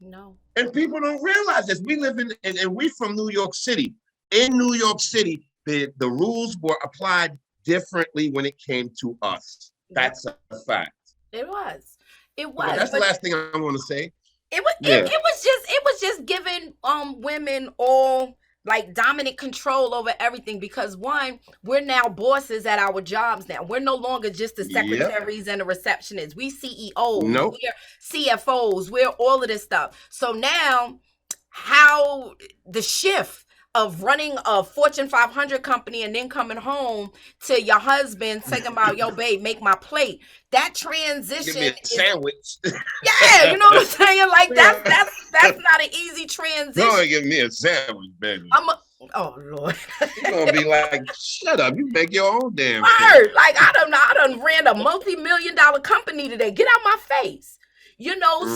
No. And people don't realize this. We live and we from New York City. In New York City, the rules were applied differently when it came to us. Yep. That's a fact. It was. It But was. that's the But last thing I want to say. it was it, Yeah. it was just giving women all like dominant control over everything, because one, we're now bosses at our jobs now. We're no longer just the Yep. secretaries and the receptionists. We CEOs, Nope. we're CFOs, we're all of this stuff. So now, how the shift of running a Fortune 500 company and then coming home to your husband talking about, yo, babe, make my plate. That Give transition me a is, sandwich. yeah, you know what I'm saying? Like that's not an easy Go transition. and give me a sandwich, baby. I'm a, Oh Lord. You're gonna be like, shut up, you make your own damn thing. Word. Like I done ran a multi-million-dollar company today. Get out my face.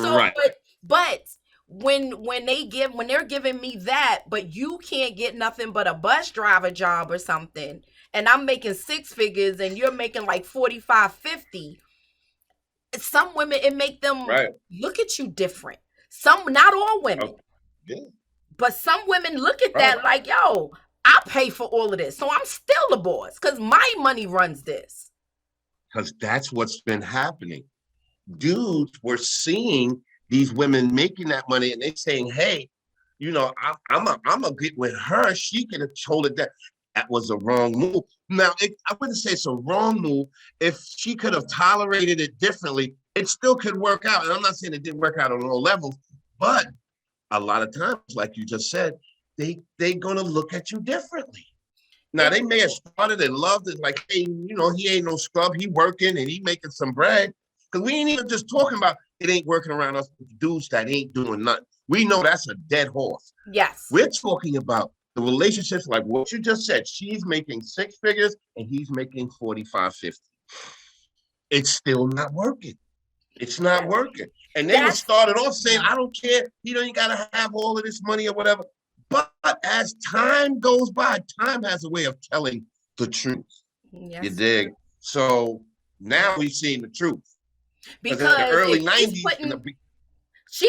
So Right. but when they're giving me that, but you can't get nothing but a bus driver job or something, and I'm making six figures and you're making like 45, 50. Some women, it make them Right. look at you different. Some, not all women, Oh, yeah. but some women look at Right. that like, yo, I pay for all of this. So I'm still the boss because my money runs this. Because that's what's been happening. Dudes were seeing these women making that money and they saying, hey, I'm gonna get with her. She can have told it that. That was a wrong move. Now, I wouldn't say it's a wrong move. If she could have tolerated it differently, it still could work out. And I'm not saying it didn't work out on all levels, but a lot of times, like you just said, they gonna look at you differently. Now It they may have started and loved it, like, hey, he ain't no scrub, he working and he making some bread. Because we ain't even just talking about it ain't working around us with dudes that ain't doing nothing. We know that's a dead horse. yes. We're talking about the relationships like what you just said. She's making six figures and he's making 45, 50. It's still not working. It's not That, working. And they were that's started off saying, yeah. I don't care. You ain't got to have all of this money or whatever. But as time goes by, time has a way of telling the truth. You Yes, dig? So now we've seen the truth. Because in the because early if she's 90s,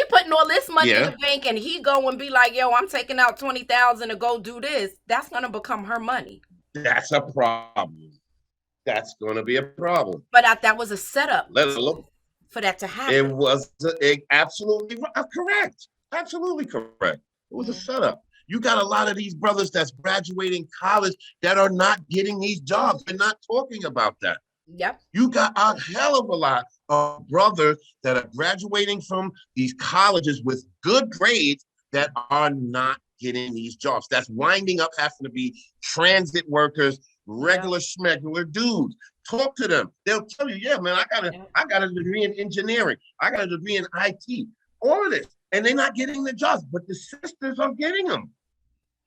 putting all this money in yeah, the bank and he go and be like, yo, I'm taking out 20,000 to go do this, that's gonna become her money. that's a problem. That's going to be a problem. But that was a setup Let alone, for that to it happen. was absolutely correct. Absolutely correct. It was a Mm. setup. You got a lot of these brothers that's graduating college that are not getting these jobs. They're not talking about that. Yep. You got a hell of a lot of brothers that are graduating from these colleges with good grades that are not getting these jobs. That's winding up having to be transit workers, Yep. regular schmegular dudes. Talk to them. They'll tell you, yeah, man, Yep. I got a degree in engineering. I got a degree in IT. All of this. And they're not getting the jobs, but the sisters are getting them.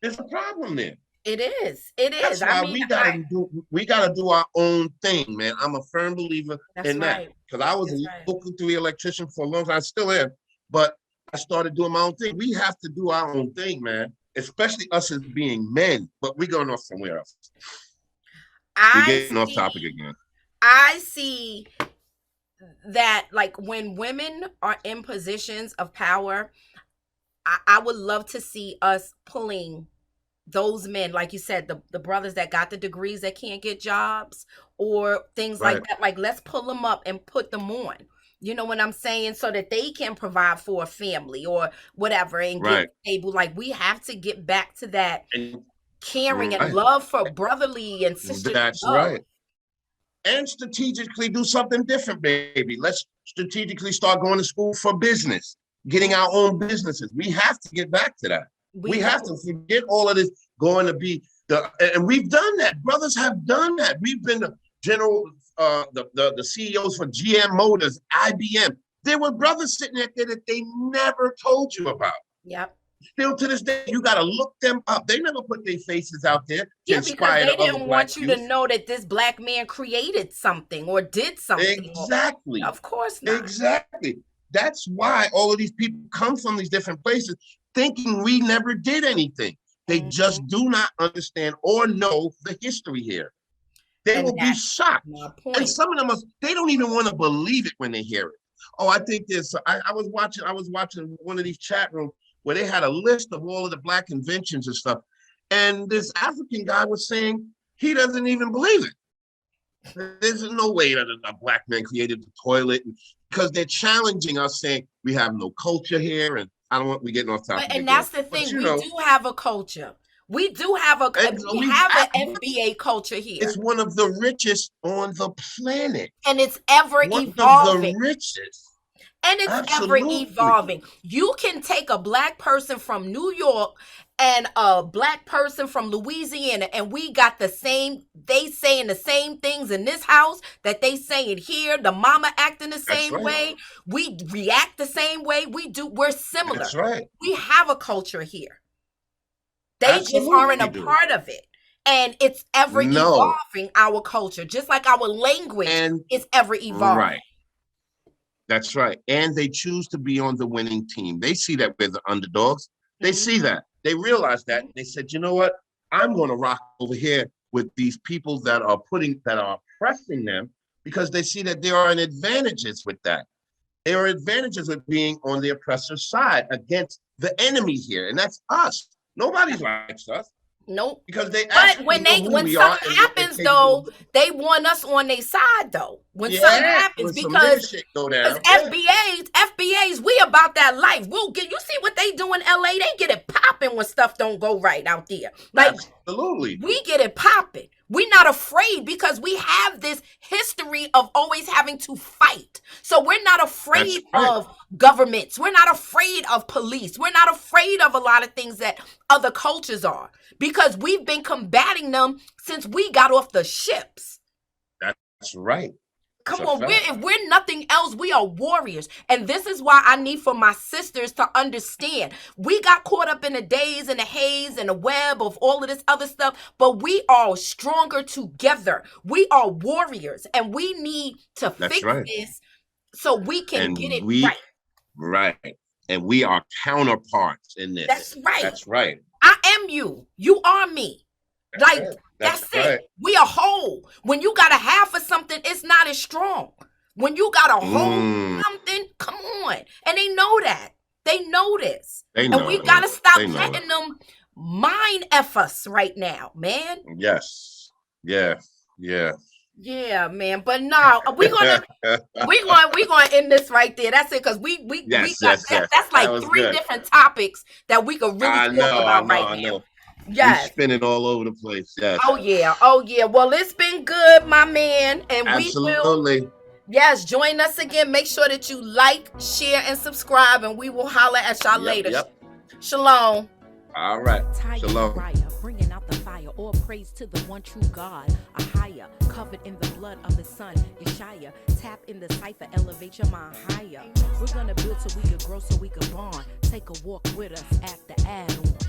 There's a problem there. It is. It is. That's I why mean, I we gotta do our own thing, man. I'm a firm believer that's in that. right. Because I was That's a right. local 3 electrician for a long time, I still am, but I started doing my own thing. We have to do our own thing, man. Especially us as being men, but we're going off somewhere else. We're I getting off topic see again. I see that like when women are in positions of power, I would love to see us pulling those men, like you said, the brothers that got the degrees that can't get jobs or things like Right, that. Like, let's pull them up and put them on. You know what I'm saying? So that they can provide for a family or whatever and get right. stable. Like, we have to get back to that And caring and right. love for brotherly and sisterly That's love. right. And strategically do something different, baby. Let's strategically start going to school for business, getting our Mhm. own businesses. We have to get back to that. We We have to do. forget all of this going to be and we've done that. Brothers have done that. We've been the general, the CEOs for GM Motors, IBM. There were brothers sitting there that they never told you about. Yep. Still to this day, you got to look them up. They never put their faces out there to Yeah, because inspire they the other didn't black want you to youth. know that this black man created something or did something. Or, Exactly. of course not. Exactly. That's why all of these people come from these different places thinking we never did anything. They Mhm. just do not understand or know the history here. They And will be that's shocked. my And point. some of them, they don't even want to believe it when they hear it. Oh, I think this. I was watching one of these chat rooms where they had a list of all of the black inventions and stuff. And this African guy was saying he doesn't even believe it. There's no way that a black man created the toilet because they're challenging us, saying we have no culture here, and I don't want we getting off But topic and again. that's the But thing. We do have a culture. and We have an FBA culture it's here. one of the richest on the planet, And it's ever one of the evolving. richest. And it's ever Absolutely, evolving. You can take a black person from New York and a black person from Louisiana, and we got the same, they saying the same things in this house that they saying here. The mama acting the that's same right. way. We react the same way. We're similar. That's right. We have a culture here. They just aren't a Absolutely do. part of it. And it's ever No. evolving, our culture, just like our language And is ever evolving. right. That's right. And they choose to be on the winning team. They see that we're the underdogs. They see Mm-hmm. that. They realize that. They said, you know what? I'm going to rock over here with these people that are oppressing them because they see that there are advantages with that. There are advantages with being on the oppressor's side against the enemy here, and that's us. Nobody likes us Nope. because they But actually know who when we are something and what they're happens capable though, of doing. they want us on their side though. When something Yeah, happens, when some nigga because shit go because down. Yeah, FBAs, we about that life. We'll get you see what they do in LA. They get it popping when stuff don't go right out there. Like absolutely. we get it popping. We're not afraid because we have this history of always having to fight. So we're not That's afraid right. of governments. We're not afraid of police. We're not afraid of a lot of things that other cultures are because we've been combating them since we got off the ships. That's right. It's Come a on, fact. if we're nothing else, we are warriors. And this is why I need for my sisters to understand. We got caught up in the days and the haze and the web of all of this other stuff, but we are stronger together. We are warriors, and we need to That's fix right. this so we can get And it right. right. And we are counterparts in That's this. right. That's right. I am you. You are me. That's Like, it. That's that's it. right. We are whole. When you got a half of something, it's not as strong. When you got a whole Mm, something, come on. And they know that. They know this. they And we know it. gotta stop They know it. letting them mind F us right now, man. Yes. Yeah. Yeah. Yeah, man. But no, we gonna end this right there. That's it, because we Yes, got yes, that. yes. That's That like was three good. different topics that we could really I talk know, I about know, right I now. know. We Yes. spin it all over the place. Yes. Oh yeah. Oh yeah. Well, it's been good, my man. And we will, Absolutely. yes, join us again. Make sure that you like, share, and subscribe, and we will holler at y'all Yep, later. yep. Shalom. All right. Tah Shalom. Neriah, bringing out the fire. All praise to the one true God. A higher, covered in the blood of his son, Yeshaya. Tap in the cipher, elevate your mind higher. We're gonna build so we could grow, so we could bond. Take a walk with us at the add-on.